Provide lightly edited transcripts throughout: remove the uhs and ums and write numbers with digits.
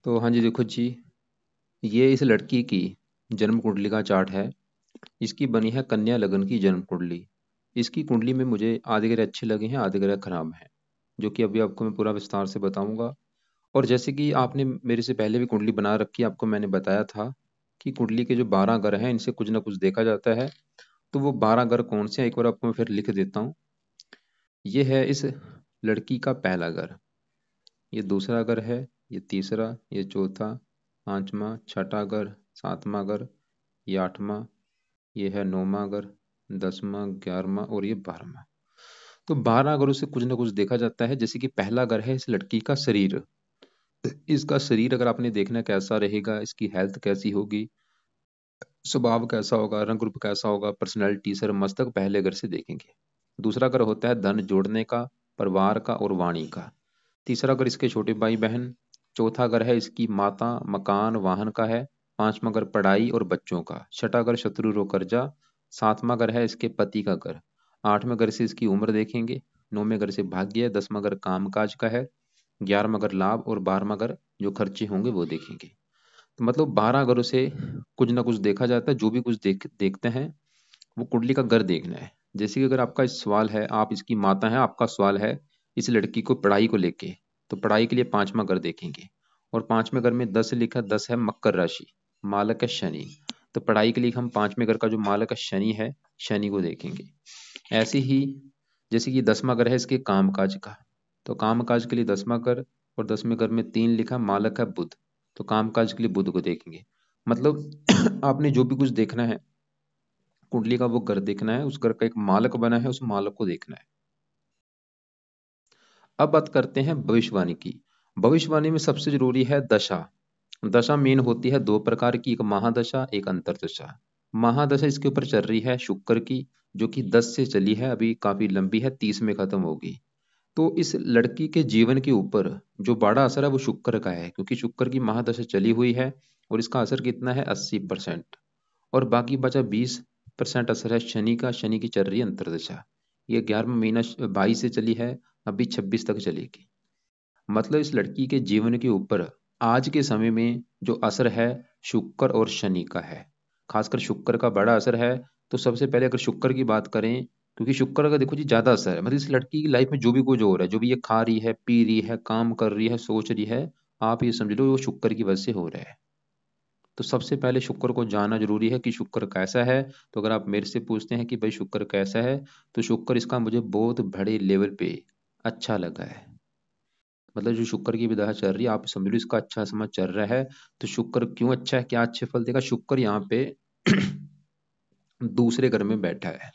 तो हाँ जी, देखो जी, ये इस लड़की की जन्म कुंडली का चार्ट है। इसकी बनी है कन्या लगन की जन्म कुंडली। इसकी कुंडली में मुझे आधे ग्रह अच्छे लगे हैं, आधे ग्रह खराब हैं, जो कि अभी आपको मैं पूरा विस्तार से बताऊंगा। और जैसे कि आपने मेरे से पहले भी कुंडली बना रखी है, आपको मैंने बताया था कि कुंडली के जो 12 ग्रह हैं इनसे कुछ ना कुछ देखा जाता है। तो वो 12 ग्रह कौन से हैं, एक बार आपको मैं फिर लिख देता हूँ। ये है इस लड़की का पहला घर, ये दूसरा घर है, ये तीसरा, ये चौथा, पांचवा, छठा घर, सातवां घर, ये आठवां, ये है नौवां घर, 10वां, 11वां और ये 12वां। तो 12 घरों से कुछ ना कुछ देखा जाता है। जैसे कि पहला घर है इस लड़की का शरीर। इसका शरीर अगर आपने देखना है कैसा रहेगा, इसकी हेल्थ कैसी होगी, स्वभाव कैसा होगा, रंग रूप कैसा होगा, पर्सनैलिटी, सर मस्तक पहले घर से देखेंगे। दूसरा घर होता है धन जोड़ने का, परिवार का और वाणी का। तीसरा घर इसके छोटे भाई बहन। चौथा घर है इसकी माता, मकान, वाहन का है। पांचवा घर पढ़ाई और बच्चों का। छठा घर शत्रु रो कर्जा। सातवां घर है इसके पति का घर। आठवें घर से इसकी उम्र देखेंगे। नौवें घर से भाग्य। 10वां घर काम काज का है। 11वां घर लाभ और 12वां घर जो खर्चे होंगे वो देखेंगे। तो मतलब 12 घरों से कुछ ना कुछ देखा जाता है। जो भी कुछ देखते हैं वो कुंडली का घर देखना है। जैसे कि अगर आपका इस सवाल है, आप इसकी माता है, आपका सवाल है इस लड़की को पढ़ाई को लेके, तो पढ़ाई के लिए पांचवा घर देखेंगे। और पांचवें घर में 10 लिखा, 10 है मकर राशि, मालक है शनि। तो पढ़ाई के लिए हम पांचवें घर का जो मालक है शनि है, शनि को देखेंगे। ऐसे ही जैसे कि 10वां घर है इसके काम काज का, तो काम काज के लिए 10वां घर। और 10वें घर में 3 लिखा, मालक है बुध, तो काम काज के लिए बुध को देखेंगे। मतलब आपने जो भी कुछ देखना है कुंडली का वो घर देखना है, उस घर का एक मालक बना है, उस मालक को देखना है। अब बात करते हैं भविष्यवाणी की। भविष्यवाणी में सबसे जरूरी है दशा। दशा मेन होती है दो प्रकार की, एक महादशा, एक अंतरदशा। महादशा इसके ऊपर चल रही है शुक्र की, जो कि 10 से चली है, अभी काफी लंबी है, 30 में खत्म होगी। तो इस लड़की के जीवन के ऊपर जो बड़ा असर है वो शुक्र का है, क्योंकि शुक्र की महादशा चली हुई है। और इसका असर कितना है, 80%। और बाकी बचा 20% असर है शनि का। शनि की चल रही है अंतरदशा। ये 11वां महीना 22 से चली है, अभी 26 तक चलेगी। मतलब इस लड़की के जीवन के ऊपर आज के समय में जो असर है शुक्र और शनि का है। खासकर शुक्र का बड़ा असर है। तो सबसे पहले अगर शुक्र की बात करें, क्योंकि शुक्र का देखो जी ज्यादा असर है, मतलब इस लड़की की लाइफ में जो भी कुछ हो रहा है, जो भी ये खा रही है, पी रही है, काम कर रही है, सोच रही है, आप ये समझ लो वो शुक्र की वजह से हो रहा है। तो सबसे पहले शुक्र को जानना जरूरी है कि शुक्र कैसा है। तो अगर आप मेरे से पूछते हैं कि भाई शुक्र कैसा है, तो शुक्र इसका मुझे बहुत बड़े लेवल पे अच्छा लगा है। मतलब जो शुक्र की विधा चल रही है, आप समझ लो इसका अच्छा समय चल रहा है। तो शुक्र क्यों अच्छा है, क्या अच्छे फल देगा, शुक्र यहाँ पे दूसरे घर में बैठा है।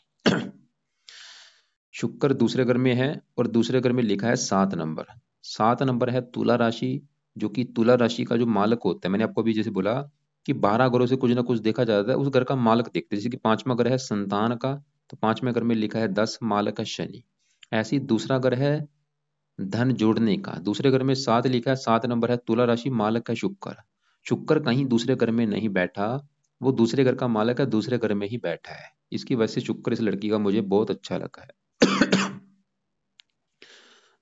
शुक्र दूसरे घर में है, और दूसरे घर में लिखा है 7 नंबर। 7 नंबर है तुला राशि, जो कि तुला राशि का जो मालक होता है, मैंने आपको अभी जैसे बोला कि 12 घरों से कुछ ना कुछ देखा जाता है, उस घर का मालक देखते हैं। जैसे कि पांचवा घर है संतान का, तो पांचवें घर में लिखा है 10, मालक है शनि। ऐसे ही दूसरा घर है धन जोड़ने का, दूसरे घर में 7 लिखा है, 7 नंबर है तुला राशि, मालक है शुक्र। शुक्र कहीं दूसरे घर में नहीं बैठा, वो दूसरे घर का मालक है, दूसरे घर में ही बैठा है। इसकी वजह से शुक्र इस लड़की का मुझे बहुत अच्छा लगा है।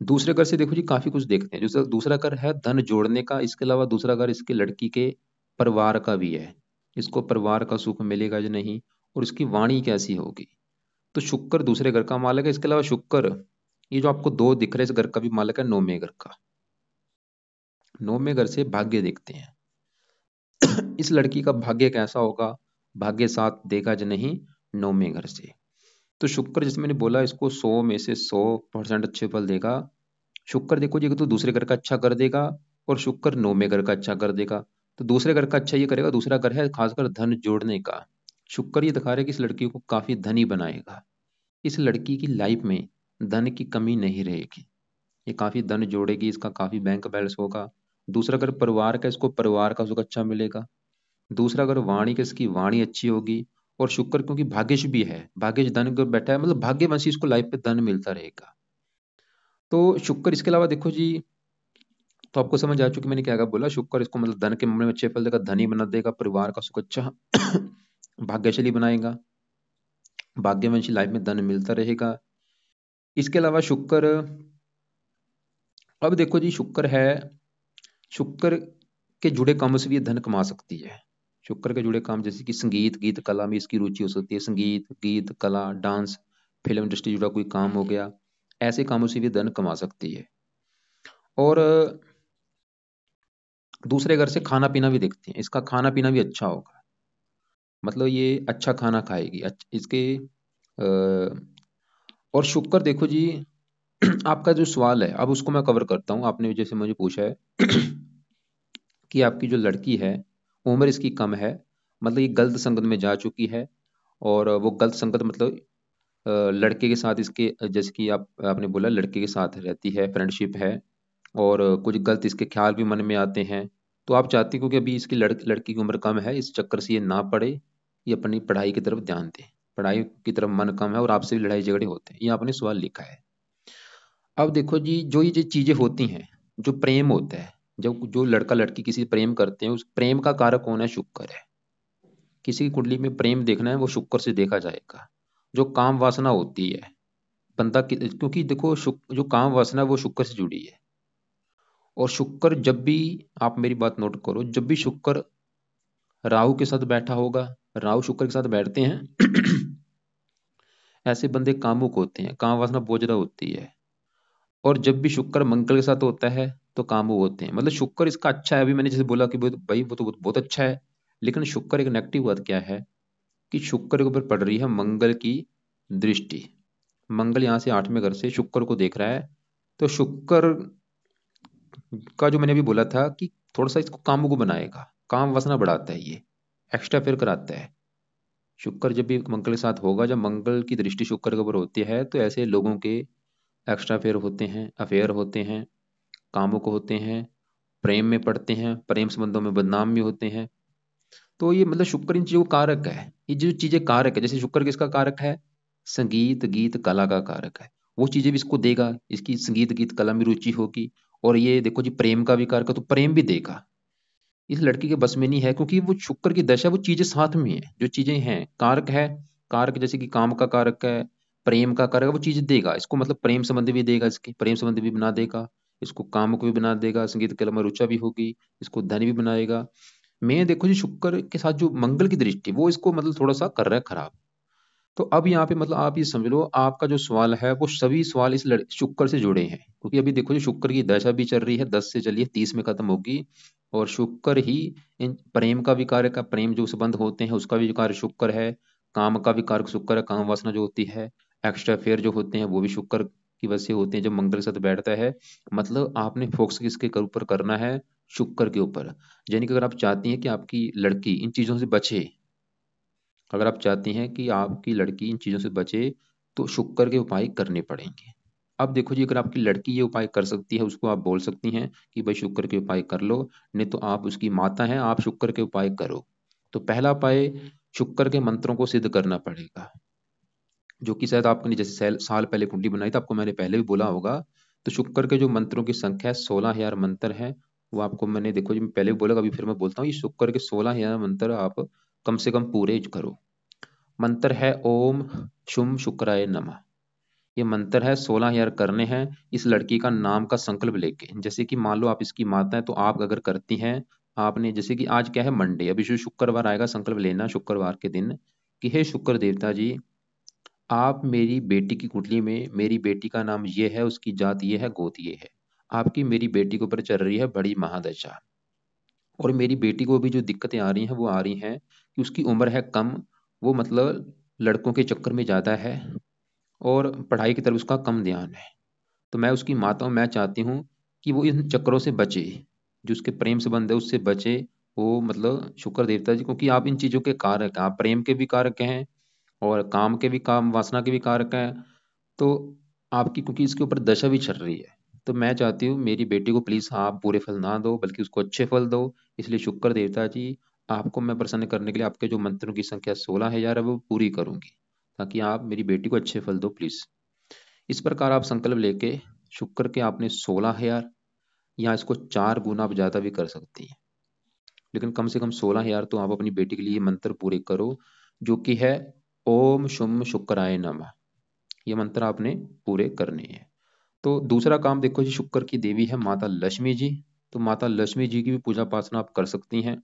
दूसरे घर से देखो जी काफी कुछ देखते हैं। जो दूसरा घर है धन जोड़ने का, इसके अलावा दूसरा घर इसके लड़की के परिवार का भी है। इसको परिवार का सुख मिलेगा या नहीं, और इसकी वाणी कैसी होगी। तो शुक्र दूसरे घर का मालक है। इसके अलावा शुक्र, ये जो आपको दो दिख रहे हैं, इस घर का भी मालक है नौवें घर का। नौवें घर से भाग्य देखते हैं। इस लड़की का भाग्य कैसा होगा, भाग्य साथ देगा या नहीं, नौवें घर से। तो शुक्र जैसे मैंने बोला, इसको 100 में से 100% अच्छे फल देगा। शुक्र देखो जी, तो दूसरे घर का अच्छा कर देगा, और शुक्र नौवें घर का अच्छा कर देगा। तो दूसरे घर का अच्छा ये करेगा, दूसरा घर है खासकर धन जोड़ने का। शुक्र ये दिखा रहा है कि इस लड़की को काफी धनी बनाएगा। इस लड़की की लाइफ में धन की कमी नहीं रहेगी, ये काफी धन जोड़ेगी, इसका काफी बैंक बैलेंस होगा। दूसरा अगर परिवार का, इसको परिवार का सुख अच्छा मिलेगा। दूसरा अगर वाणी का, इसकी वाणी अच्छी होगी। और शुक्र क्योंकि भाग्यश भी है, भाग्यश धन को बैठा है, मतलब भाग्यवंशी इसको लाइफ पे धन मिलता रहेगा। तो शुक्र इसके अलावा देखो जी, तो आपको समझ आ चुकी मैंने क्या क्या बोला। शुक्र इसको मतलब धन के मामले में अच्छे फल देगा, धनी बना देगा, परिवार का सुख अच्छा भाग्यशाली बनाएगा, भाग्यवंशी लाइफ में धन मिलता रहेगा। इसके अलावा शुक्र, अब देखो जी शुक्र है, शुक्र के जुड़े कामों से भी ये धन कमा सकती है। शुक्र के जुड़े काम जैसे कि संगीत गीत कला में इसकी रुचि हो सकती है, संगीत गीत कला डांस फिल्म इंडस्ट्री जुड़ा कोई काम हो गया, ऐसे कामों से भी धन कमा सकती है। और दूसरे घर से खाना पीना भी देखते हैं, इसका खाना पीना भी अच्छा होगा, मतलब ये अच्छा खाना खाएगी इसके और शुक्र देखो जी आपका जो सवाल है अब उसको मैं कवर करता हूँ। आपने जैसे मुझे पूछा है कि आपकी जो लड़की है उम्र इसकी कम है, मतलब ये गलत संगत में जा चुकी है। और वो गलत संगत मतलब लड़के के साथ इसके जैसे कि आपने बोला लड़के के साथ रहती है, फ्रेंडशिप है, और कुछ गलत इसके ख्याल भी मन में आते हैं। तो आप चाहती हो कि अभी इसकी लड़की की उम्र कम है, इस चक्कर से ये ना पढ़े, ये अपनी पढ़ाई की तरफ ध्यान दे, पढ़ाई की तरफ मन कम है और आपसे भी लड़ाई झगड़े होते हैं, ये आपने सवाल लिखा है। अब देखो जी जो ये चीजें होती हैं, जो प्रेम होता है, जब जो लड़का लड़की किसी से प्रेम करते हैं, उस प्रेम का कारक कौन है? शुक्र है। किसी की कुंडली में प्रेम देखना है वो शुक्र से देखा जाएगा। जो काम वासना होती है क्योंकि देखो जो काम वासना है वो शुक्र से जुड़ी है। और शुक्र जब भी, आप मेरी बात नोट करो, जब भी शुक्र राहु के साथ बैठा होगा, राहु शुक्र के साथ बैठते हैं ऐसे बंदे कामुक होते हैं, काम वासना बहुत ज्यादा होती है। और जब भी शुक्र मंगल के साथ होता है तो कामुक होते हैं। मतलब शुक्र इसका अच्छा है, अभी मैंने जैसे बोला कि भाई वो तो बहुत अच्छा है, लेकिन शुक्र एक नेगेटिव बात क्या है कि शुक्र के ऊपर पड़ रही है मंगल की दृष्टि। मंगल यहाँ से 8वें घर से शुक्र को देख रहा है। तो शुक्र का जो मैंने अभी बोला था कि थोड़ा सा इसको कामुक बनाएगा, काम वासना बढ़ाता है, ये एक्स्ट्रा फेयर कराता है। शुक्र जब भी मंगल के साथ होगा, जब मंगल की दृष्टि शुक्र के ऊपर होती है तो ऐसे लोगों के एक्स्ट्रा फेयर होते हैं, अफेयर होते हैं, कामुक होते हैं, प्रेम में पड़ते हैं, प्रेम संबंधों में बदनाम भी होते हैं। तो ये मतलब शुक्र इन चीजों का कारक है। ये जो चीजें कारक है, जैसे शुक्र किसका कारक है? संगीत गीत कला का कारक है। वो चीजें भी इसको देगा, इसकी संगीत गीत कला में रुचि होगी। और ये देखो जी प्रेम का भी कारक है तो प्रेम भी देगा। इस लड़की के बस में नहीं है, क्योंकि वो शुक्र की दशा, वो चीजें साथ में है, जो चीजें हैं कारक है। कारक जैसे कि काम का कारक है, प्रेम का कारक है, वो चीज देगा इसको, मतलब प्रेम संबंधी भी देगा, इसके प्रेम संबंधी भी बना देगा, इसको काम को भी बना देगा, संगीत कला में रुचि भी होगी, इसको धन भी बनाएगा। मैं देखो जी शुक्र के साथ जो मंगल की दृष्टि वो इसको मतलब थोड़ा सा कर रहा है खराब। तो अब यहाँ पे मतलब आप ये समझ लो, आपका जो सवाल है वो सभी सवाल इस शुक्र से जुड़े हैं, क्योंकि अभी देखो जी शुक्र की दशा भी चल रही है, 10 से चलिए 30 में खत्म होगी। और शुक्र ही इन प्रेम का भी कारक है, प्रेम जो संबंध होते हैं उसका भी कारक शुक्र है, काम का भी कारक शुक्र है, काम वासना जो होती है, एक्स्ट्रा फेयर जो होते हैं वो भी शुक्र की वजह से होते हैं जब मंगल के साथ बैठता है। मतलब आपने फोकस किसके ऊपर करना है? शुक्र के ऊपर। यानी कि अगर आप चाहती हैं कि आपकी लड़की इन चीजों से बचे, अगर आप चाहती हैं कि आपकी लड़की इन चीज़ों से बचे, तो शुक्र के उपाय करने पड़ेंगे। अब देखो जी अगर आपकी लड़की ये उपाय कर सकती है, उसको आप बोल सकती हैं कि भाई शुक्र के उपाय कर लो, नहीं तो आप उसकी माता हैं, आप शुक्र के उपाय करो। तो पहला उपाय, शुक्र के मंत्रों को सिद्ध करना पड़ेगा, जो कि शायद आपने जैसे साल पहले कुंडली बनाई तो आपको मैंने पहले भी बोला होगा। तो शुक्र के जो मंत्रों की संख्या 16,000 मंत्र है, वो आपको मैंने देखो जी मैं पहले भी बोला, अभी फिर मैं बोलता हूँ, ये शुक्र के 16,000 मंत्र आप कम से कम पूरे करो। मंत्र है ओम शुम शुक्राय नमः। ये मंत्र है 16,000 करने हैं इस लड़की का नाम का संकल्प लेके। जैसे कि मान लो आप इसकी माता है तो आप अगर करती हैं, आपने जैसे कि आज क्या है मंडे, अभी जो शुक्रवार आएगा संकल्प लेना शुक्रवार के दिन कि हे शुक्र देवता जी, आप मेरी बेटी की कुंडली में, मेरी बेटी का नाम ये है, उसकी जात ये है, गोत ये है, आपकी मेरी बेटी के ऊपर चल रही है बड़ी महादशा, और मेरी बेटी को भी जो दिक्कतें आ रही हैं वो आ रही हैं कि उसकी उम्र है कम, वो मतलब लड़कों के चक्कर में ज़्यादा है और पढ़ाई की तरफ उसका कम ध्यान है। तो मैं उसकी माता हूँ, मैं चाहती हूँ कि वो इन चक्करों से बचे, जो उसके प्रेम संबंध है उससे बचे। वो मतलब शुक्र देवता जी, क्योंकि आप इन चीज़ों के कारक हैं, आप प्रेम के भी कारक हैं और काम के भी, काम वासना के भी कारक हैं। तो आपकी क्योंकि इसके ऊपर दशा भी चल रही है, तो मैं चाहती हूँ मेरी बेटी को प्लीज आप बुरे फल ना दो, बल्कि उसको अच्छे फल दो। इसलिए शुक्र देवता जी, आपको मैं प्रसन्न करने के लिए आपके जो मंत्रों की संख्या 16,000 है वो पूरी करूंगी, ताकि आप मेरी बेटी को अच्छे फल दो प्लीज। इस प्रकार आप संकल्प लेके शुक्र के आपने 16,000, या इसको 4 गुना आप ज्यादा भी कर सकती हैं, लेकिन कम से कम 16,000 तो आप अपनी बेटी के लिए मंत्र पूरे करो, जो कि है ओम शुम शुक्राय नमः। ये मंत्र आपने पूरे करने हैं। तो दूसरा काम देखो जी, शुक्र की देवी है माता लक्ष्मी जी। तो माता लक्ष्मी जी की भी पूजा पासना आप कर सकती हैं,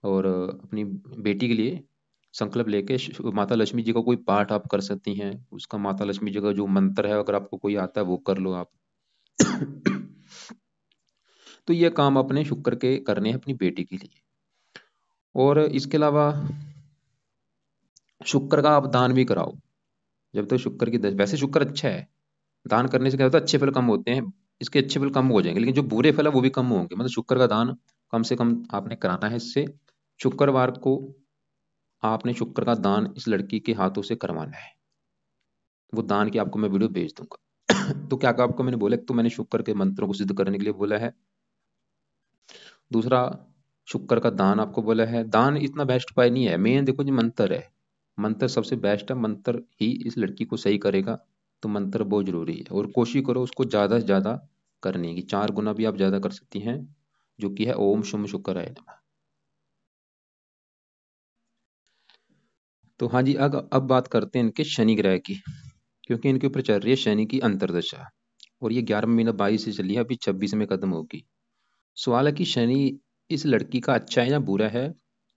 और अपनी बेटी के लिए संकल्प लेके माता लक्ष्मी जी का कोई पाठ आप कर सकती हैं। उसका माता लक्ष्मी जी का जो मंत्र है, अगर आपको कोई आता है वो कर लो आप। तो ये काम अपने शुक्र के करने हैं अपनी बेटी के लिए। और इसके अलावा शुक्र का आप दान भी कराओ। जब तक शुक्र की वैसे शुक्र अच्छा है, दान करने से क्या होता है, अच्छे फल कम होते हैं, इसके अच्छे फल कम हो जाएंगे, लेकिन जो बुरे फल है वो भी कम होंगे। मतलब शुक्र का दान कम से कम आपने कराना है। इससे शुक्रवार को आपने शुक्र का दान इस लड़की के हाथों से करवाना है। वो दान की आपको मैं वीडियो भेज दूंगा। तो क्या क्या आपको मैंने बोला, एक तो मैंने शुक्र के मंत्रों को सिद्ध करने के लिए बोला है, दूसरा शुक्र का दान आपको बोला है। दान इतना बेस्ट उपाय नहीं है, मेन देखो जी मंत्र है। मंत्र सबसे बेस्ट है, मंत्र ही इस लड़की को सही करेगा। तो मंत्र बहुत जरूरी है, और कोशिश करो उसको ज्यादा से ज्यादा करने की, 4 गुना भी आप ज्यादा कर सकती हैं, जो कि है ओम शुम शुक्राय नमः। तो हाँ जी, अब बात करते हैं इनके शनि ग्रह की, क्योंकि इनके ऊपर चल रही है शनि की अंतर्दशा, और ये 11 महीना 22 से चली है, अभी 26 में खत्म होगी। सवाल है कि शनि इस लड़की का अच्छा है या बुरा है।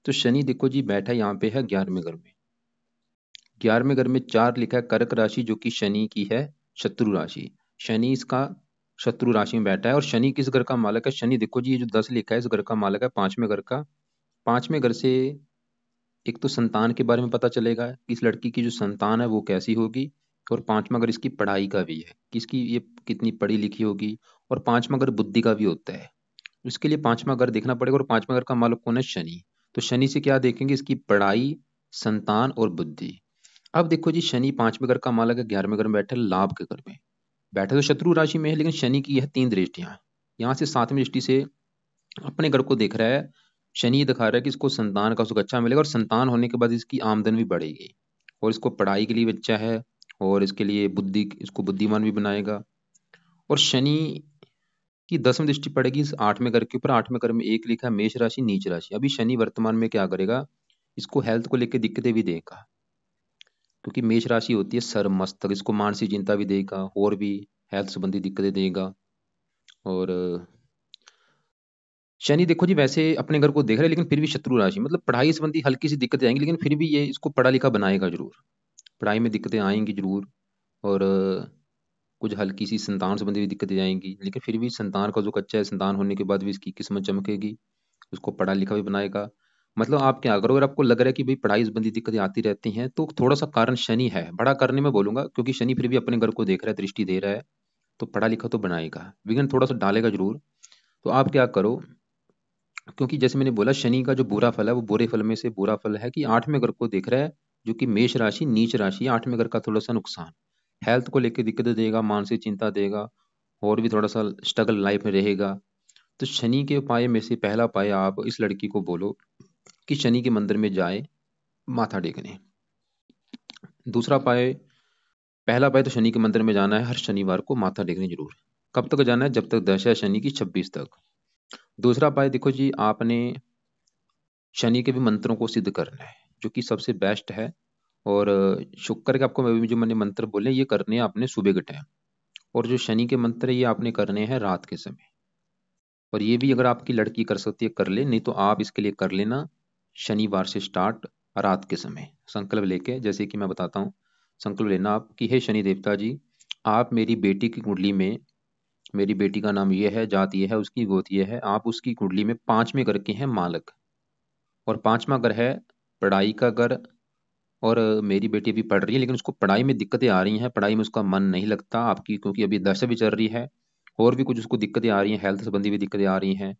तो शनि देखो जी बैठा यहाँ पे है 11वें घर में। 11वें घर में 4 लिखा है, कर्क राशि, जो कि शनि की है शत्रु राशि। शनि इसका शत्रु राशि में बैठा है। और शनि किस घर का मालक है, शनि देखो जी ये जो 10 लिखा है इस घर का मालक है 5वें घर का। 5वें घर से एक तो संतान के बारे में पता चलेगा कि इस लड़की की जो संतान है वो कैसी होगी। और 5वां घर इसकी पढ़ाई का भी है कि इसकी ये कितनी पढ़ी लिखी होगी। और 5वां घर बुद्धि का भी होता है, इसके लिए 5वां घर देखना पड़ेगा। और 5वें घर का मालक कौन है, शनि। तो शनि से क्या देखेंगे, इसकी पढ़ाई, संतान और बुद्धि। अब देखो जी शनि 5वें घर का मालक है, 11वें घर में बैठा है, लाभ के घर में बैठा, तो शत्रु राशि में है, लेकिन शनि की है 3 दृष्टियां। यहाँ से 7वीं दृष्टि से अपने घर को देख रहा है। शनि ये दिखा रहा है कि इसको संतान का सुख अच्छा मिलेगा, और संतान होने के बाद इसकी आमदन भी बढ़ेगी, और इसको पढ़ाई के लिए भी अच्छा है, और इसके लिए बुद्धि, इसको बुद्धिमान भी बनाएगा। और शनि की 10वीं दृष्टि पड़ेगी इस 8वें घर के ऊपर। 8वें घर में एक लिखा है मेष राशि नीच राशि। अभी शनि वर्तमान में क्या करेगा, इसको हेल्थ को लेकर दिक्कतें भी देगा, क्योंकि मेष राशि होती है सर मस्तक, इसको मानसिक चिंता भी देगा, और भी हेल्थ संबंधी दिक्कतें देगा। और शनि देखो जी वैसे अपने घर को देख रहा है, लेकिन फिर भी शत्रु राशि, मतलब पढ़ाई संबंधी हल्की सी दिक्कतें आएंगी, लेकिन फिर भी ये इसको पढ़ा लिखा बनाएगा जरूर। पढ़ाई में दिक्कतें आएंगी जरूर, और कुछ हल्की सी संतान संबंधी भी दिक्कतें आएंगी, लेकिन फिर भी संतान का जो कच्चा है, संतान होने के बाद भी इसकी किस्मत चमकेगी, उसको पढ़ा लिखा भी बनाएगा। मतलब आप क्या करो, अगर आपको लग रहा है कि भाई पढ़ाई संबंधी दिक्कतें आती रहती हैं, तो थोड़ा सा कारण शनि है, बड़ा करने में बोलूंगा, क्योंकि शनि फिर भी अपने घर को देख रहा है, दृष्टि दे रहा है, तो पढ़ा लिखा तो बनाएगा, विघ्न थोड़ा सा डालेगा जरूर। तो आप क्या करो, क्योंकि जैसे मैंने बोला शनि का जो बुरा फल है वो बुरे फल में से बुरा फल है कि 8वें घर को देख रहा है, जो कि मेष राशि नीच राशि है। 8वें घर का थोड़ा सा नुकसान, हेल्थ को लेकर दिक्कत देगा, मानसिक चिंता देगा, और भी थोड़ा सा स्ट्रगल लाइफ में रहेगा। तो शनि के उपाय में से पहला उपाय, आप इस लड़की को बोलो कि शनि के मंदिर में जाए माथा टेकने। दूसरा उपाय, पहला उपाय तो शनि के मंदिर में जाना है हर शनिवार को माथा टेकने जरूर। कब तक जाना है, जब तक दशा है शनि की 26 तक। दूसरा उपाय देखो जी, आपने शनि के भी मंत्रों को सिद्ध करना है, जो कि सबसे बेस्ट है। और शुक्र के आपको जो मैंने मंत्र बोले ये करने हैं आपने सुबह के टाइम, और जो शनि के मंत्र है ये आपने करने हैं रात के समय। और ये भी अगर आपकी लड़की कर सकती है कर ले, नहीं तो आप इसके लिए कर लेना शनिवार से स्टार्ट, रात के समय संकल्प लेके। जैसे कि मैं बताता हूँ, संकल्प लेना आप कि हे शनि देवता जी, आप मेरी बेटी की कुंडली में, मेरी बेटी का नाम ये है, जात ये है, उसकी गोत ये है, आप उसकी कुंडली में 5वें घर के हैं मालक, और 5वां घर है पढ़ाई का घर। और मेरी बेटी अभी पढ़ रही है, लेकिन उसको पढ़ाई में दिक्कतें आ रही हैं, पढ़ाई में उसका मन नहीं लगता आपकी, क्योंकि अभी दशा भी चल रही है, और भी कुछ उसको दिक्कतें आ रही हैं, हेल्थ संबंधी भी दिक्कतें आ रही हैं।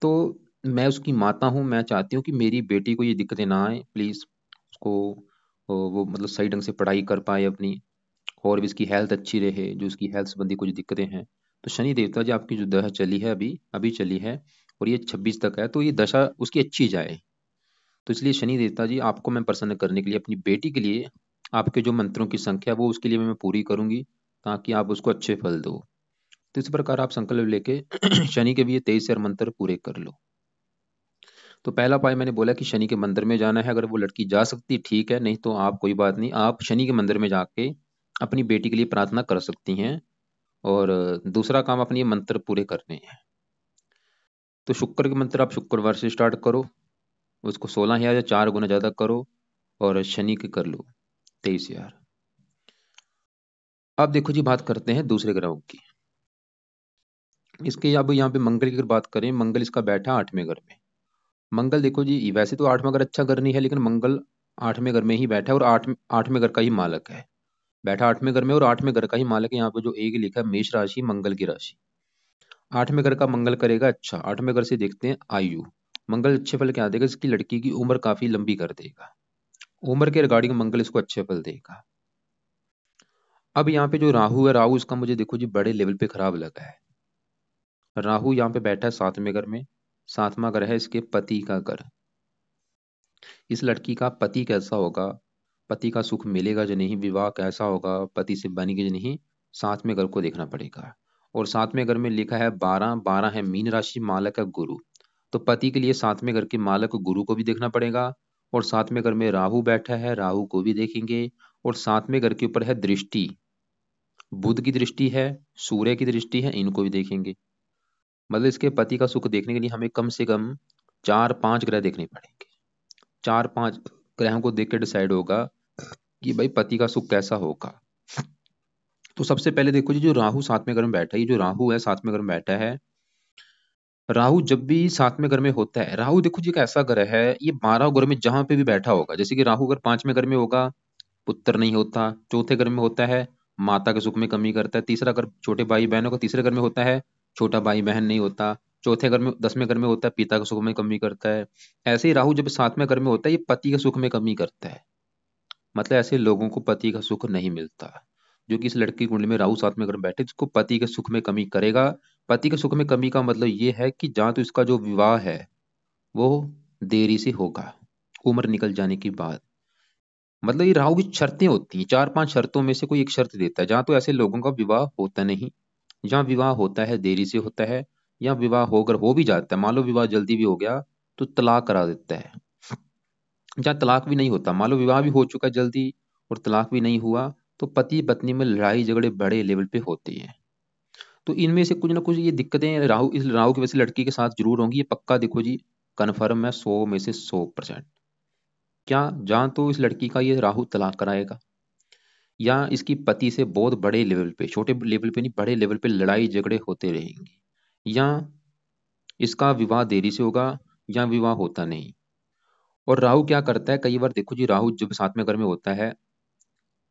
तो मैं उसकी माता हूँ, मैं चाहती हूँ कि मेरी बेटी को ये दिक्कतें ना आए, प्लीज़ उसको वो मतलब सही ढंग से पढ़ाई कर पाए अपनी, और भी इसकी हेल्थ अच्छी रहे, जो उसकी हेल्थ संबंधी कुछ दिक्कतें हैं। तो शनि देवता जी आपकी जो दशा चली है, अभी अभी चली है, और ये 26 तक है, तो ये दशा उसकी अच्छी जाए। तो इसलिए शनि देवता जी आपको मैं प्रसन्न करने के लिए अपनी बेटी के लिए आपके जो मंत्रों की संख्या वो उसके लिए मैं पूरी करूंगी, ताकि आप उसको अच्छे फल दो। तो इस प्रकार आप संकल्प लेके शनि के भी ये 23 मंत्र पूरे कर लो। तो पहला उपाय मैंने बोला कि शनि के मंदिर में जाना है, अगर वो लड़की जा सकती ठीक है, नहीं तो आप कोई बात नहीं, आप शनि के मंदिर में जाके अपनी बेटी के लिए प्रार्थना कर सकती हैं। और दूसरा काम, अपने ये मंत्र पूरे करने हैं। तो शुक्र के मंत्र आप शुक्रवार से स्टार्ट करो, उसको 16,000 या 4 गुना ज़्यादा करो, और शनि के कर लो 23,000। अब देखो जी, बात करते हैं दूसरे ग्रहों की। इसके अब यहाँ पे मंगल की अगर बात करें, मंगल इसका बैठा 8वें घर में। मंगल देखो जी, वैसे तो 8वां घर अच्छा घर नहीं है, लेकिन मंगल 8वें घर में ही बैठा है और 8वें घर का ही मालक है। बैठा 8वें घर में और 8वें घर का ही मालक है। यहाँ पे जो एक लिखा है मेष राशि, मंगल की राशि। 8वें घर का मंगल करेगा अच्छा। 8वें घर से देखते हैं आयु। मंगल अच्छे फल क्या देगा, इसकी लड़की की उम्र काफी लंबी कर देगा। उम्र के रिगार्डिंग मंगल इसको अच्छे फल देगा। अब यहाँ पे जो राहु है, राहु इसका मुझे देखो जी बड़े लेवल पे खराब लगा है। राहु यहाँ पे बैठा है 7वें घर में। 7वां घर है इसके पति का घर। इस लड़की का पति कैसा होगा, पति का सुख मिलेगा जो नहीं, विवाह कैसा होगा, पति से बनेगी जो नहीं, 7वें घर को देखना पड़ेगा। और 7वें घर में लिखा है 12, 12 है मीन राशि, मालक है गुरु। तो पति के लिए 7वें घर के मालक गुरु को भी देखना पड़ेगा। और 7वें घर में राहु बैठा है, राहु को भी देखेंगे। और 7वें घर के ऊपर है दृष्टि, बुध की दृष्टि है, सूर्य की दृष्टि है, इनको भी देखेंगे। मतलब इसके पति का सुख देखने के लिए हमें कम से कम 4-5 ग्रह देखने पड़ेंगे। 4-5 ग्रहों को देख के डिसाइड होगा कि भाई पति का सुख कैसा होगा। तो सबसे पहले देखो जी, जो राहु 7वें घर में बैठा है, ये जो राहु है 7वें घर में बैठा है। राहु जब भी 7वें घर में होता है, राहु देखो जी एक ऐसा ग्रह है, ये 12 घर में जहां पे भी बैठा होगा, जैसे कि राहु अगर 5वें घर में होगा, पुत्र नहीं होता। चौथे घर में होता है, माता के सुख में कमी करता है। तीसरा घर छोटे भाई बहनों का तीसरे घर में होता है, छोटा भाई बहन नहीं होता। चौथे घर में 10वें घर में होता है, पिता के सुख में कमी करता है। ऐसे ही राहु जब 7वें घर में होता है, ये पति के सुख में कमी करता है। मतलब ऐसे लोगों को पति का सुख नहीं मिलता। जो कि इस लड़की की कुंडली में राहु 7वें घर में बैठे, जिसको पति के सुख में कमी करेगा। पति के सुख में कमी का मतलब ये है कि जहाँ तो इसका जो विवाह है वो देरी से होगा, उम्र निकल जाने के बाद। मतलब ये राहु की शर्तें होती हैं, 4-5 शर्तों में से कोई एक शर्त देता है। जहाँ तो ऐसे लोगों का विवाह होता नहीं, जहाँ विवाह होता है देरी से होता है, या विवाह होकर हो भी जाता है, मान लो विवाह जल्दी भी हो गया तो तलाक करा देता है। जहाँ तलाक भी नहीं होता, मान लो विवाह भी हो चुका है जल्दी और तलाक भी नहीं हुआ, तो पति पत्नी में लड़ाई झगड़े बड़े लेवल पे होते हैं। तो इनमें से कुछ ना कुछ ये दिक्कतें राहु, इस राहु की वजह से लड़की के साथ जरूर होंगी, ये पक्का देखो जी, कन्फर्म है 100 में से 100%। क्या जहाँ तो इस लड़की का ये राहु तलाक कराएगा, या इसकी पति से बहुत बड़े लेवल पे, छोटे लेवल पे नहीं बड़े लेवल पे लड़ाई झगड़े होते रहेंगे, या इसका विवाह देरी से होगा, या विवाह होता नहीं। और राहु क्या करता है, कई बार देखो जी, राहु जब 7वें घर में होता है,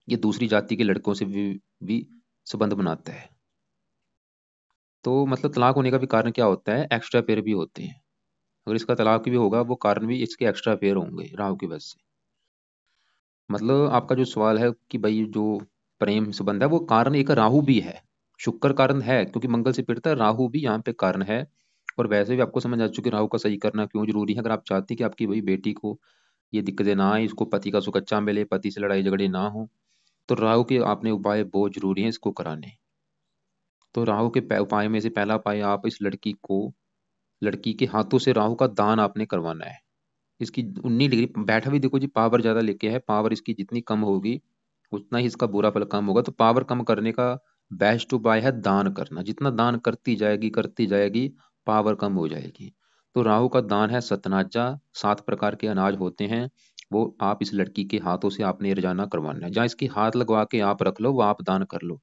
ये दूसरी जाति के लड़कों से भी संबंध बनाता है। तो मतलब तलाक होने का भी कारण क्या होता है, एक्स्ट्रा अफेयर भी होते हैं। अगर इसका तलाक भी होगा, वो कारण भी इसके एक्स्ट्रा अफेयर होंगे राहु की वजह से। मतलब आपका जो सवाल है कि भाई जो प्रेम संबंध है, वो कारण एक राहु भी है। शुक्र कारण है क्योंकि मंगल से पीड़ता है, राहु भी यहाँ पे कारण है। और वैसे भी आपको समझ आ चुकी है राहु का सही करना क्यों जरूरी है। अगर आप चाहते हैं कि आपकी भाई बेटी को ये दिक्कतें ना आए, इसको पति का सुख अच्छा मिले, पति से लड़ाई झगड़े ना हो, तो राहु के आपने उपाय बहुत जरूरी है इसको कराने। तो राहु के उपाय में से पहला उपाय, आप इस लड़की को, लड़की के हाथों से राहु का दान आपने करवाना है। इसकी 19 डिग्री बैठा भी देखो जी, पावर ज्यादा लेके है। पावर इसकी जितनी कम होगी उतना ही इसका बुरा फल कम होगा। तो पावर कम करने का बेस्ट उपाय है दान करना। जितना दान करती जाएगी पावर कम हो जाएगी। तो राहु का दान है सतनाजा, 7 प्रकार के अनाज होते हैं, वो आप इस लड़की के हाथों से आपने रोजाना करवाना है। जहाँ इसके हाथ लगवा के आप रख लो, वो आप दान कर लो।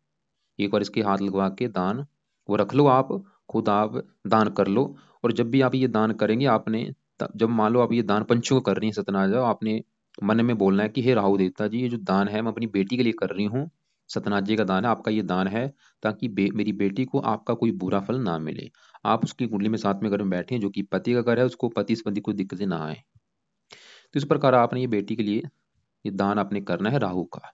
एक बार इसके हाथ लगवा के दान वो रख लो, आप खुद आप दान कर लो। और जब भी आप ये दान करेंगे, आपने जब मान लो आप ये दान पंचों को कर रही हैं सतनाजा, आपने मन में बोलना है कि हे राहु देवता जी, ये जो दान है मैं अपनी बेटी के लिए कर रही हूँ, सतनाजे का दान है, आपका ये दान है ताकि मेरी बेटी को आपका कोई बुरा फल ना मिले। आप उसकी कुंडली में 7वें घर में बैठे हैं, जो कि पति का घर है, उसको पति संबंधी कोई दिक्कतें ना आए। तो इस प्रकार आपने ये बेटी के लिए ये दान आपने करना है राहु का।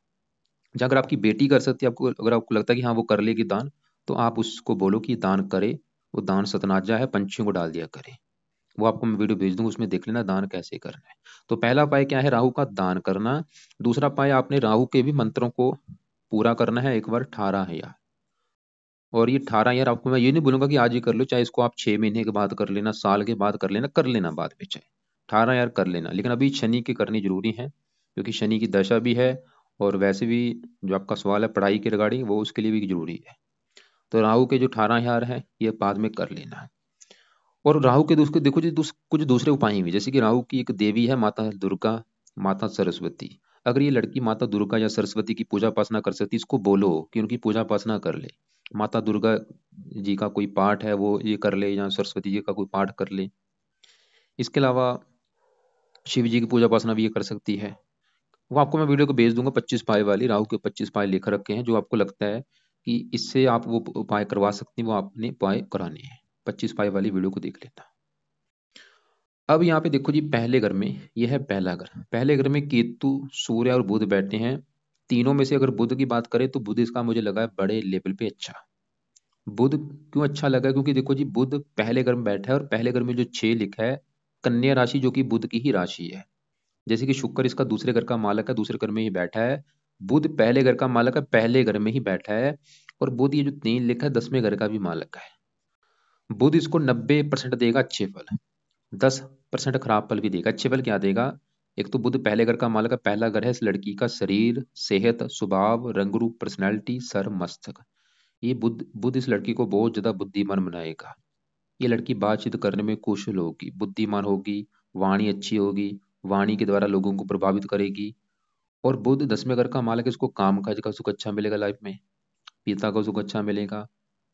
जहाँ अगर आपकी बेटी कर सकती है, आपको अगर आपको लगता है कि हाँ वो कर लेगी दान, तो आप उसको बोलो कि दान करे। वो दान सतनाजा है, पंछियों को डाल दिया करे। वो आपको मैं वीडियो भेज दूंगा, उसमें देख लेना दान कैसे करना है। तो पहला उपाय क्या है, राहु का दान करना। दूसरा उपाय, आपने राहु के भी मंत्रों को पूरा करना है एक बार 18,000। और ये 18,000 आपको मैं ये नहीं बोलूंगा कि आज ही कर लो, चाहे इसको आप 6 महीने के बाद कर लेना, साल के बाद कर लेना बाद में, चाहे 18,000 कर लेना। लेकिन अभी शनि की करनी जरूरी है, क्योंकि शनि की दशा भी है। और वैसे भी जो आपका सवाल है पढ़ाई के रिगार्डिंग, वो उसके लिए भी जरूरी है। तो राहु के जो 18,000 है ये बाद में कर लेना। और राहु के दूसरे देखो जी कुछ दूसरे उपाय भी, जैसे कि राहु की एक देवी है माता दुर्गा, माता सरस्वती। अगर ये लड़की माता दुर्गा या सरस्वती की पूजा उपासना कर सकती, इसको बोलो कि उनकी पूजा उपासना कर ले। माता दुर्गा जी का कोई पाठ है वो ये कर ले, या सरस्वती जी का कोई पाठ कर ले। इसके अलावा शिव जी की पूजा उपासना भी ये कर सकती है। वो आपको मैं वीडियो को भेज दूंगा, 25 पाए वाली, राहु के 25 पाए लिख रखे हैं, जो आपको लगता है कि इससे आप वो उपाय करवा सकती हैं, वो आपने उपाय कराने हैं। 25 पाए वाली वीडियो को देख लेना। अब यहाँ पे देखो जी, पहले घर में, यह है पहला घर। पहले घर में केतु, सूर्य और बुध बैठे हैं। तीनों में से अगर बुध की बात करें तो बुध इसका मुझे लगा है बड़े लेवल पे अच्छा। बुध क्यों अच्छा लगा, क्योंकि देखो जी बुध पहले घर में बैठा है, और पहले घर में जो 6 लिखा है, कन्या राशि जो कि बुध की ही राशि है। जैसे कि शुक्र इसका दूसरे घर का मालक है, दूसरे घर में ही बैठा है। बुध पहले घर का मालक है, पहले घर में ही बैठा है। और बुध ये जो 3 लिखा है, 10वें घर का भी मालक है। बुध इसको 90% देगा अच्छे फल, 10% खराब फल भी देगा। अच्छे फल क्या देगा? एक तो बुध पहले घर का मालक है, पहला घर है इस लड़की का शरीर, सेहत, स्वभाव, रंग रूप, पर्सनैलिटी, सर, मस्तक। ये बुध बुध इस लड़की को बहुत ज्यादा बुद्धिमान बनाएगा। ये लड़की बातचीत करने में कुशल होगी, बुद्धिमान होगी, वाणी अच्छी होगी, वाणी के द्वारा लोगों को प्रभावित करेगी। और बुध 10वें घर का मालक है, इसको काम काज का सुख अच्छा मिलेगा लाइफ में, पिता का सुख अच्छा मिलेगा,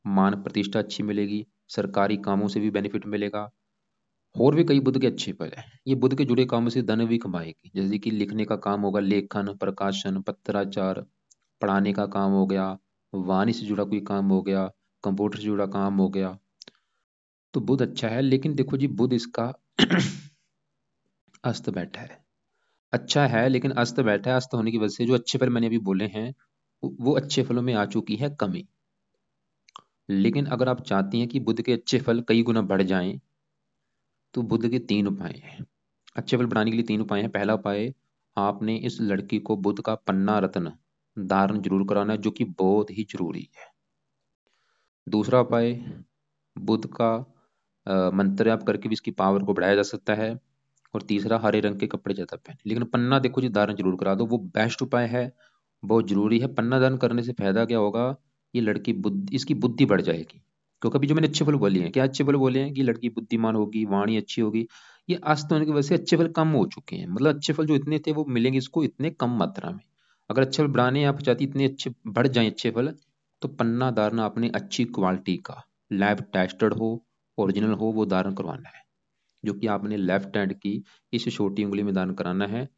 मान प्रतिष्ठा अच्छी मिलेगी, सरकारी कामों से भी बेनिफिट मिलेगा। और भी कई बुध के अच्छे फल है। ये बुध के जुड़े कामों से धन भी कमाएगी, जैसे कि लिखने का काम होगा, लेखन, प्रकाशन, पत्राचार, पढ़ाने का काम हो गया, वाणी से जुड़ा कोई काम हो गया, कंप्यूटर से जुड़ा काम हो गया। तो बुध अच्छा है, लेकिन देखो जी बुध इसका अस्त बैठा है। अच्छा है लेकिन अस्त बैठा है, अस्त होने की वजह से जो अच्छे फल मैंने अभी बोले हैं, वो अच्छे फलों में आ चुकी है कमी। लेकिन अगर आप चाहती हैं कि बुध के अच्छे फल कई गुना बढ़ जाएं, तो बुध के 3 उपाय हैं। अच्छे फल बढ़ाने के लिए 3 उपाय हैं। पहला उपाय, आपने इस लड़की को बुध का पन्ना रत्न धारण जरूर कराना है, जो कि बहुत ही जरूरी है। दूसरा उपाय, बुध का मंत्र आप करके भी इसकी पावर को बढ़ाया जा सकता है। और तीसरा, हरे रंग के कपड़े ज्यादा पहने, लेकिन पन्ना देखो जी धारण जरूर करा दो, वो बेस्ट उपाय है, बहुत जरूरी है। पन्ना दान करने से फायदा क्या होगा? ये लड़की बुद्धि, इसकी बुद्धि बढ़ जाएगी। क्योंकि अभी जो मैंने अच्छे फल बोले हैं, क्या अच्छे फल बोले हैं? कि लड़की बुद्धिमान होगी, वाणी अच्छी होगी। ये अस्त होने की वजह से अच्छे फल कम हो चुके हैं, मतलब अच्छे फल जो इतने थे वो मिलेंगे इसको इतने कम मात्रा में। अगर अच्छे फल बढ़ाने हैं, आप चाहती इतने अच्छे बढ़ जाए अच्छे फल, तो पन्ना धारण आपने अच्छी क्वालिटी का, लैब टेस्टेड हो, ओरिजिनल हो, वो धारण करवाना है। जो कि आपने लेफ्ट हैंड की इस छोटी उंगली में धारण कराना है।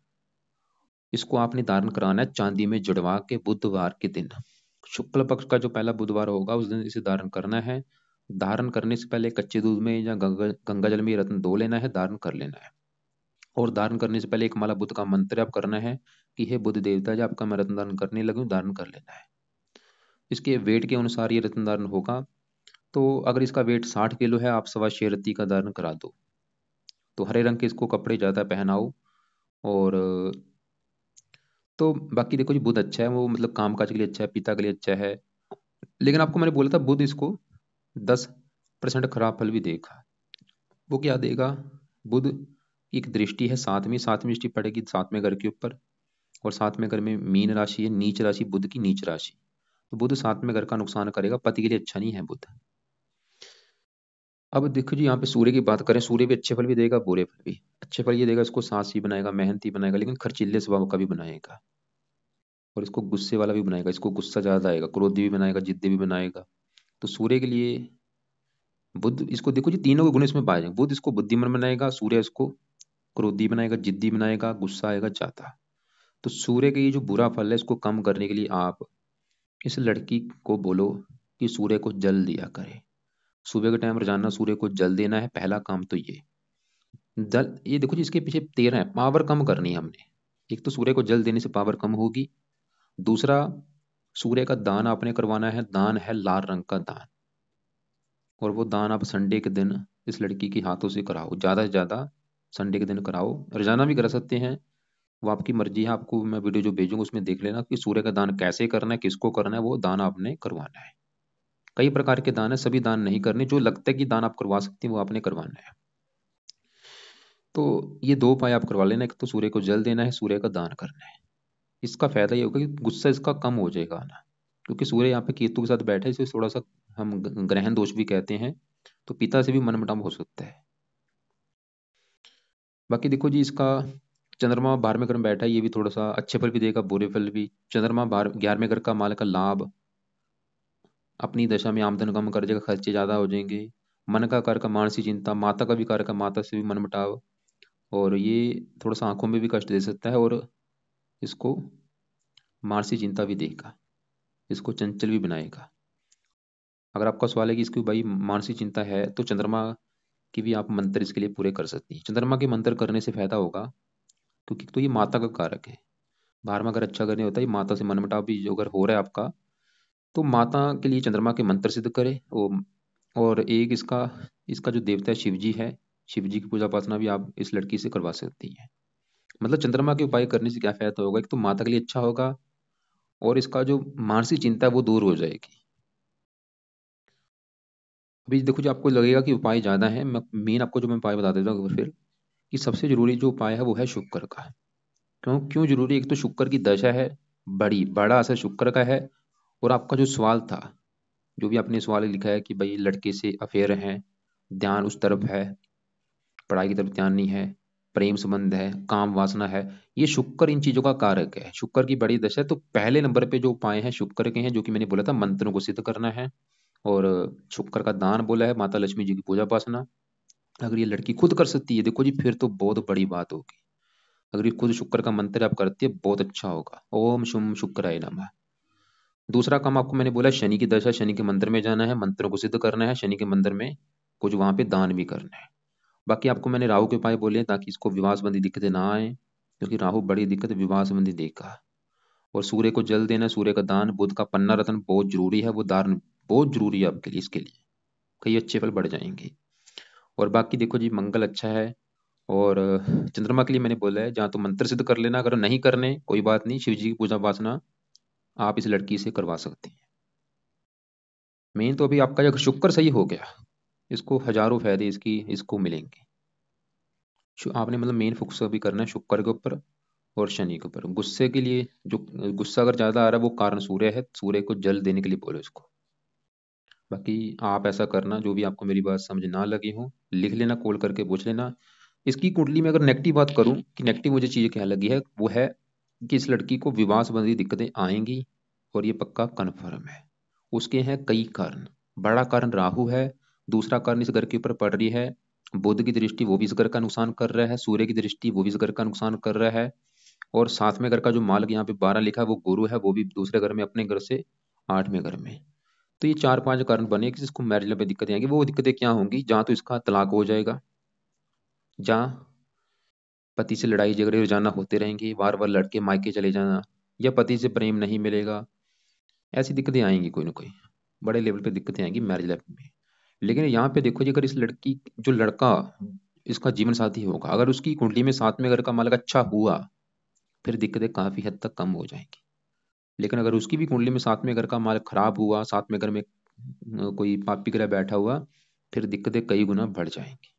इसको आपने धारण कराना है चांदी में जड़वा के, बुधवार के दिन, शुक्ल पक्ष का जो पहला बुधवार होगा उस दिन इसे धारण करना है। धारण करने से पहले कच्चे दूध में या गंगा जल में ये रत्न धो लेना है, धारण कर लेना है। और धारण करने से पहले एक माला बुध का मंत्र आप करना है कि हे बुध देवता जी, आपका मैं रत्न धारण करने लगी हूँ, धारण कर लेना है। इसके वेट के अनुसार ये रत्न धारण होगा। तो अगर इसका वेट 60 किलो है, आप 6.25 रत्ती का धारण करा दो। तो हरे रंग के इसको कपड़े ज्यादा पहनाओ। और तो बाकी देखो जी बुध अच्छा है, वो मतलब काम काज के लिए अच्छा है, पिता के लिए अच्छा है। लेकिन आपको मैंने बोला था बुध इसको 10% खराब फल भी देगा। वो क्या देगा? बुध की एक दृष्टि है सातवीं, सातवीं दृष्टि पड़ेगी 7वें घर के ऊपर। और 7वें घर में मीन राशि है, नीच राशि, बुध की नीच राशि। तो बुध 7वें घर का नुकसान करेगा, पति के लिए अच्छा नहीं है बुध। अब देखो जी यहाँ पे सूर्य की बात करें, सूर्य भी अच्छे फल भी देगा, बुरे फल भी। अच्छे फल ये देगा, इसको साहसी बनाएगा, मेहनती बनाएगा, लेकिन खर्चीले स्वभाव का भी बनाएगा। और इसको गुस्से वाला भी बनाएगा, इसको गुस्सा ज्यादा आएगा, क्रोधी भी बनाएगा, जिद्दी भी बनाएगा। तो सूर्य के लिए बुध, इसको देखो जी तीनों के गुण इसमें पाए जाएंगे। बुध इसको बुद्धिमान बनाएगा, सूर्य इसको क्रोधी बनाएगा, जिद्दी बनाएगा, गुस्सा आएगा ज्यादा। तो सूर्य के ये जो बुरा फल है, इसको कम करने के लिए आप इस लड़की को बोलो कि सूर्य को जल दिया करे। सुबह के टाइम रोजाना सूर्य को जल देना है, पहला काम तो ये। जल, ये देखो जी इसके पीछे 13 है, पावर कम करनी है हमने। एक तो सूर्य को जल देने से पावर कम होगी। दूसरा, सूर्य का दान आपने करवाना है, दान है लाल रंग का दान। और वो दान आप संडे के दिन इस लड़की के हाथों से कराओ, ज्यादा से ज्यादा संडे के दिन कराओ। रोजाना भी कर सकते हैं, वो आपकी मर्जी है। आपको मैं वीडियो जो भेजूंगा उसमें देख लेना कि सूर्य का दान कैसे करना है, किसको करना है, वो दान आपने करवाना है। कई प्रकार के दान है, सभी दान नहीं करने, जो लगता है कि दान आप करवा सकते हैं वो आपने करवाना है। तो ये 2 उपाय आप करवा लेना, एक तो सूर्य को जल देना है, सूर्य का दान करना है। इसका फायदा ये होगा कि गुस्सा इसका कम हो जाएगा ना, क्योंकि सूर्य यहाँ पे केतु के साथ बैठा है, इसे थोड़ा सा हम ग्रहण दोष भी कहते हैं। तो पिता से भी मनमुटाव हो सकता है। बाकी देखो जी, इसका चंद्रमा 12वें घर में बैठा है, ये भी थोड़ा सा अच्छे फल भी देगा, बुरे फल भी। चंद्रमा 11वें घर का मालक का लाभ, अपनी दशा में आमदन कम कर देगा, खर्चे ज़्यादा हो जाएंगे। मन का कारक मानसिक चिंता, माता का भी कारक, माता से भी मनमुटाव, और ये थोड़ा सा आंखों में भी कष्ट दे सकता है, और इसको मानसिक चिंता भी देगा, इसको चंचल भी बनाएगा। अगर आपका सवाल है कि इसकी भाई मानसिक चिंता है, तो चंद्रमा की भी आप मंत्र इसके लिए पूरे कर सकती हैं। चंद्रमा के मंत्र करने से फायदा होगा, क्योंकि तो ये माता का कारक है। 12वां अगर अच्छा करने होता है, ये माता से मनमुटाव भी जो अगर हो रहा है आपका, तो माता के लिए चंद्रमा के मंत्र सिद्ध करे। और एक इसका इसका जो देवता है शिव जी है, शिव जी की पूजा उपासना भी आप इस लड़की से करवा सकती हैं। मतलब चंद्रमा के उपाय करने से क्या फायदा होगा, एक तो माता के लिए अच्छा होगा, और इसका जो मानसिक चिंता है वो दूर हो जाएगी। अभी देखो, जो आपको लगेगा कि उपाय ज़्यादा है, मैं मेन आपको जो मैं उपाय बता देता हूँ फिर, कि सबसे जरूरी जो उपाय है वो है शुक्र का। क्यों क्यों जरूरी? एक तो शुक्र की दशा है, बड़ा असर शुक्र का है। और आपका जो सवाल था, जो भी आपने सवाल लिखा है कि भाई लड़के से अफेयर है, ध्यान उस तरफ है, पढ़ाई की तरफ ध्यान नहीं है, प्रेम संबंध है, काम वासना है, ये शुक्र इन चीजों का कारक है। शुक्र की बड़ी दशा है, तो पहले नंबर पे जो उपाय है शुक्र के हैं, जो कि मैंने बोला था मंत्रों को सिद्ध करना है, और शुक्र का दान बोला है, माता लक्ष्मी जी की पूजा उपासना। अगर ये लड़की खुद कर सकती है, देखो जी, फिर तो बहुत बड़ी बात होगी। अगर ये खुद शुक्र का मंत्र आप करती है, बहुत अच्छा होगा। ओम शुम शुक्राय नमः। दूसरा काम आपको मैंने बोला, शनि की दशा, शनि के मंदिर में जाना है, मंत्रों को सिद्ध करना है, शनि के मंदिर में कुछ वहां पे दान भी करना है। बाकी आपको मैंने राहु के उपाय बोले हैं, ताकि इसको विवाह संबंधी दिक्कतें ना आए, क्योंकि राहु बड़ी दिक्कत विवाह संबंधी देगा। और सूर्य को जल देना, सूर्य का दान, बुध का पन्ना रत्न बहुत जरूरी है, वो दान बहुत जरूरी है आपके लिए, इसके लिए कई अच्छे फल बढ़ जाएंगे। और बाकी देखो जी, मंगल अच्छा है। और चंद्रमा के लिए मैंने बोला है, जहाँ तो मंत्र सिद्ध कर लेना, अगर नहीं करने कोई बात नहीं, शिव जी की पूजा उपासना आप इस लड़की से करवा सकती हैं। मेन तो अभी आपका जो शुक्र सही हो गया, इसको हजारों फायदे इसको मिलेंगे। आपने मतलब मेन फोकस अभी करना है शुक्र के ऊपर और शनि के ऊपर। गुस्से के लिए, जो गुस्सा अगर ज्यादा आ रहा है, वो कारण सूर्य है, सूर्य को जल देने के लिए बोलो इसको। बाकी आप ऐसा करना, जो भी आपको मेरी बात समझ ना लगी हो, लिख लेना, कॉल करके पूछ लेना। इसकी कुंडली में अगर नेगेटिव बात करूं, कि नेगेटिव मुझे चीजें क्या लगी है, वो है कि इस लड़की को विवाह संबंधी दिक्कतें आएंगी, और ये पक्का कन्फर्म है। उसके हैं कई कारण। बड़ा कारण राहु है, दूसरा कारण इस घर के ऊपर पड़ रही है बुध की दृष्टि, वो भी इस घर का नुकसान कर रहा है, सूर्य की दृष्टि, वो भी इस घर का नुकसान कर रहा है, और सातवें घर का जो मालक यहाँ पे 12 लिखा है वो गुरु है, वो भी दूसरे घर में, अपने घर से 8वें घर में। तो ये 4-5 कारण बने कि जिसको मैरिज में दिक्कतें आएंगी। वो दिक्कतें क्या होंगी? जहाँ तो इसका तलाक हो जाएगा, जहाँ पति से लड़ाई झगड़े रोजाना होते रहेंगे, बार बार लड़के मायके चले जाना, या पति से प्रेम नहीं मिलेगा, ऐसी दिक्कतें आएंगी, कोई ना कोई बड़े लेवल पे दिक्कतें आएंगी मैरिज लाइफ में। लेकिन यहाँ पे देखो जी, अगर इस लड़की, जो लड़का इसका जीवन साथी होगा, अगर उसकी कुंडली में 7वें घर का मालक अच्छा हुआ, फिर दिक्कतें काफी हद तक कम हो जाएंगी। लेकिन अगर उसकी भी कुंडली में 7वें घर का मालक खराब हुआ, 7वें घर में कोई पापी ग्रह बैठा हुआ, फिर दिक्कतें कई गुना बढ़ जाएंगी।